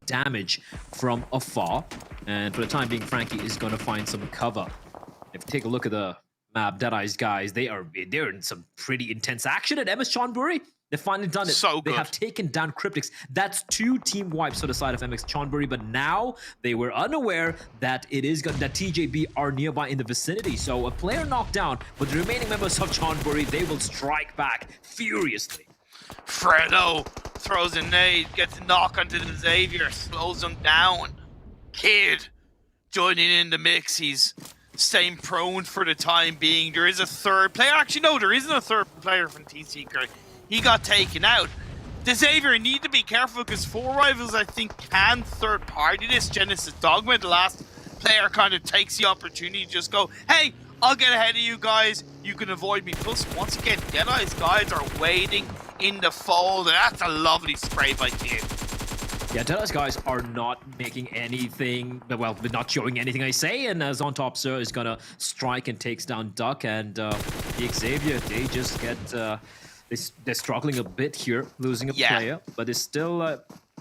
damage from afar. And for the time being, Frankie is going to find some cover. If you take a look at the map, Deadeye's guys, they're in some pretty intense action at MS Chonburi. They've finally done it. So good. They have taken down Cryptics. That's 2 team wipes for the side of MX Chonburi, but now they were unaware that that TJB are nearby in the vicinity. So a player knocked down, but the remaining members of Chonburi, they will strike back furiously. Fredo throws a nade, gets a knock onto the Xavier, slows him down. Kid joining in the mix. He's staying prone for the time being. There is a third player. Actually, no, there isn't a third player from T-Seeker. He got taken out. The Xavier need to be careful because 4 Rivals, I think, can third party this. Genesis Dogma, the last player, kind of takes the opportunity to just go, hey, I'll get ahead of you guys. You can avoid me. Plus, once again, Deadeye's guys are waiting in the fold. That's a lovely spray by Kid. Yeah, Deadeye's guys are not making anything, well, they're not showing anything, I say, and as on top, Sir is gonna strike and takes down Duck, and the Xavier, they just get, they're struggling a bit here, losing a player, but it's still,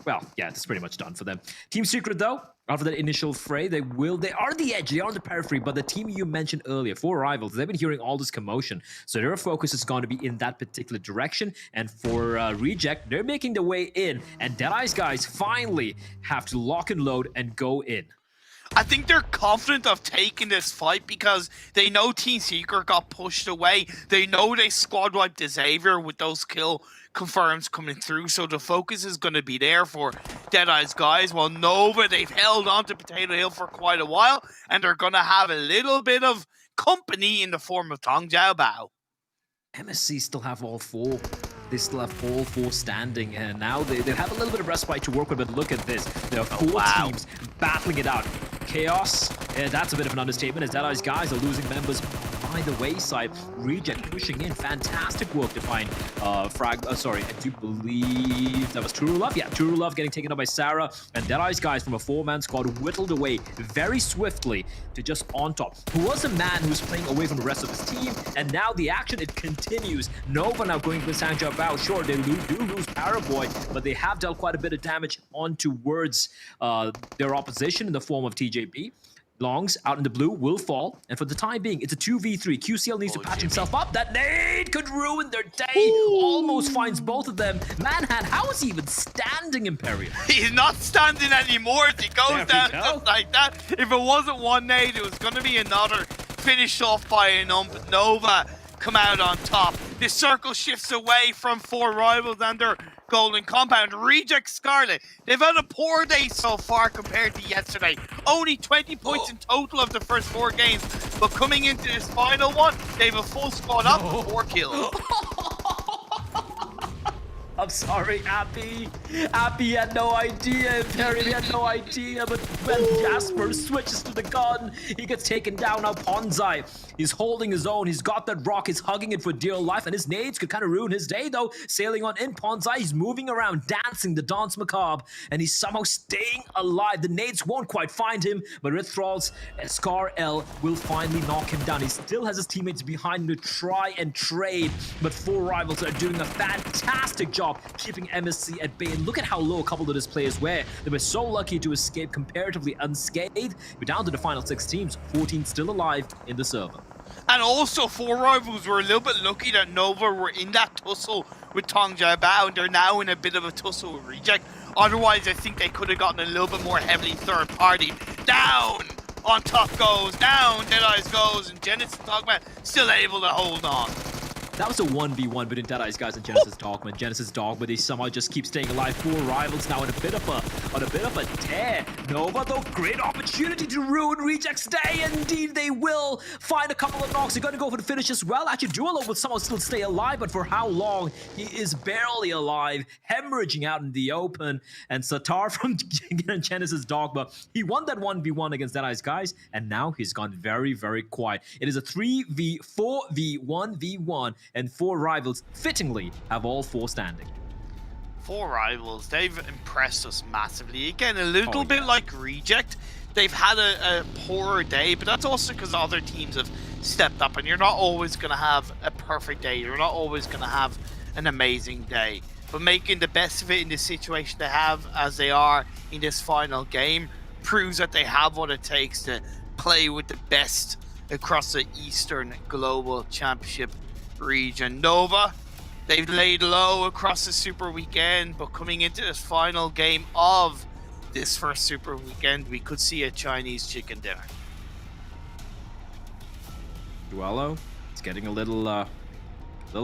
well, yeah, it's pretty much done for them. Team Secret, though, after that initial fray, they are the edge, they are the periphery, but the team you mentioned earlier, 4 Rivals, they've been hearing all this commotion, so their focus is going to be in that particular direction, and for Reject, they're making their way in, and Deadeye's guys finally have to lock and load and go in. I think they're confident of taking this fight because they know Team Secret got pushed away. They know they squad wiped Xavier with those kill confirms coming through. So the focus is going to be there for Deadeye's guys. While Nova, they've held on to Potato Hill for quite a while. And they're going to have a little bit of company in the form of Tong Jiao Bao. MSC still have all 4. They still have all 4 standing, and now they have a little bit of respite to work with, but look at this. There are 4 teams battling it out. Chaos, that's a bit of an understatement, as Deadeye's guys are losing members by the wayside. Reject pushing in, fantastic work to find sorry, I do believe that was True Love. Yeah, True Love getting taken up by Sarah, and Deadeye's guys from a 4-man squad whittled away very swiftly to just on top, who was a man who was playing away from the rest of his team, and now the action, it continues. Nova now going with Sanjay Bao. Sure, they do lose Paraboy, but they have dealt quite a bit of damage on towards their opposition in the form of TJB. Longs out in the blue will fall, and for the time being, it's a 2v3. QCL needs to patch himself up. That nade could ruin their day. Ooh. Almost finds both of them. Manhat, how is he even standing, Imperial? He's not standing anymore. If he goes down just like that, if it wasn't one nade, it was going to be another. Finished off by a Nova. Come out on top. This circle shifts away from 4 Rivals and their golden compound. Reject Scarlet. They've had a poor day so far compared to yesterday. Only 20 points in total of the first 4 games. But coming into this final one, they have a full squad up, 4 kills. I'm sorry, Appy. Appy had no idea. Imperial had no idea. But when Jasper switches to the gun, he gets taken down. Now Ponzai, he's holding his own. He's got that rock. He's hugging it for dear life. And his nades could kind of ruin his day, though. Sailing on in Ponzai, he's moving around, dancing the dance macabre. And he's somehow staying alive. The nades won't quite find him. But Red Thrall's Scar L will finally knock him down. He still has his teammates behind him to try and trade. But 4 Rivals are doing a fantastic job keeping MSC at bay. And look at how low a couple of his players were. They were so lucky to escape comparatively unscathed. We're down to the final 6 teams, 14 still alive in the server. And also 4 Rivals were a little bit lucky that Nova were in that tussle with Tong Jia Bao, and they're now in a bit of a tussle with Reject. Otherwise, I think they could have gotten a little bit more heavily third party. Down! On top goes, down, Deadeye's goes, and Genesis Dogma still able to hold on. That was a 1v1 between Deadeye's guys and Genesis Dogma. Genesis Dogma, they somehow just keep staying alive. 4 Rivals now on a bit of a tear. Nova, though, great opportunity to ruin Reject's day. Indeed, they will find a couple of knocks. They're going to go for the finish as well. Actually, Duelo will somehow still stay alive, but for how long? He is barely alive, hemorrhaging out in the open. And Satar from Genesis Dogma, he won that 1v1 against Deadeye's guys, and now he's gone very, very quiet. It is a 3v4v1v1. And 4 Rivals, fittingly, have all 4 standing. 4 Rivals, they've impressed us massively. Again, a little bit like Reject. They've had a poorer day, but that's also because other teams have stepped up, and you're not always going to have a perfect day. You're not always going to have an amazing day. but making the best of it in the situation they have as they are in this final game proves that they have what it takes to play with the best across the Eastern Global Championship region. Nova, they've laid low across the Super Weekend, but coming into this final game of this first Super Weekend, we could see a Chinese chicken dinner. Duello, it's getting a little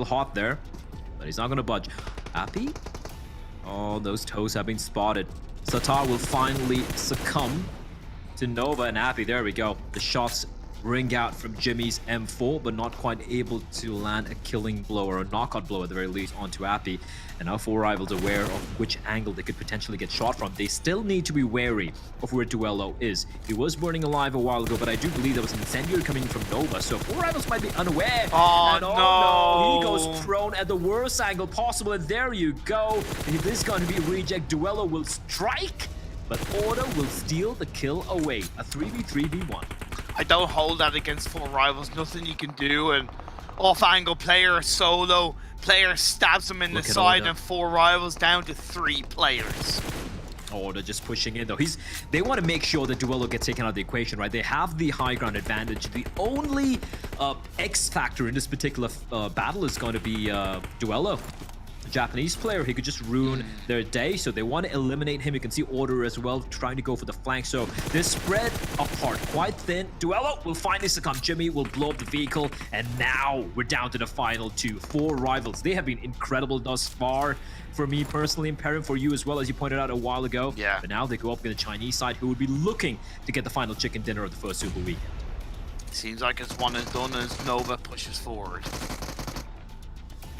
hot there, but he's not gonna budge. Happy? Oh, those toes have been spotted. Satar will finally succumb to Nova and Happy. There we go. The shots ring out from Jimmy's M4, but not quite able to land a killing blow or a knockout blow at the very least onto Happy. And now 4 rivals aware of which angle they could potentially get shot from. They still need to be wary of where Duello is. He was burning alive a while ago, but I do believe there was an incendiary coming in from Nova, so 4 rivals might be unaware. Oh, and no. He goes prone at the worst angle possible, and there you go. If this is going to be a reject, Duello will strike, but Order will steal the kill away. A 3v3v1. I don't hold that against 4 rivals. Nothing you can do. And off-angle player, solo player stabs him in the side, and 4 rivals down to 3 players. Order just pushing in though. They want to make sure that Duello gets taken out of the equation, right? They have the high ground advantage. The only X factor in this particular battle is going to be Duello. Japanese player, he could just ruin their day, so they want to eliminate him. You can see Order as well trying to go for the flank, so they're spread apart quite thin. Duello will finally succumb. Jimmy will blow up the vehicle, and now we're down to the final 2. 4 rivals. They have been incredible thus far for me personally, and Perrin, for you as well, as you pointed out a while ago. Yeah. But now they go up in the Chinese side, who would be looking to get the final chicken dinner of the first Super Weekend. Seems like it's one and done as Nova pushes forward.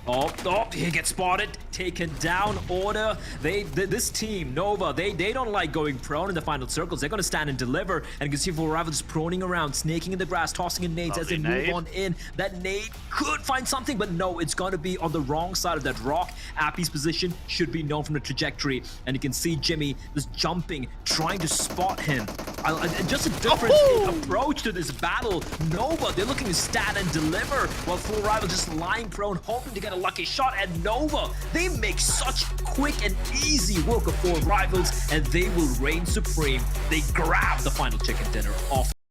Oh, he gets spotted, taken down. Order. This team, Nova, they don't like going prone in the final circles. They're going to stand and deliver. And you can see 4 rivals just proning around, snaking in the grass, tossing in nades as they move on in. That nade could find something, but no, it's going to be on the wrong side of that rock. Appy's position should be known from the trajectory. And you can see Jimmy just jumping, trying to spot him. Just a different approach to this battle. Nova, they're looking to stand and deliver, while 4 rivals just lying prone, hoping to get a lucky shot. And Nova, they make such quick and easy work of 4 rivals, and they will reign supreme. They grab the final chicken dinner off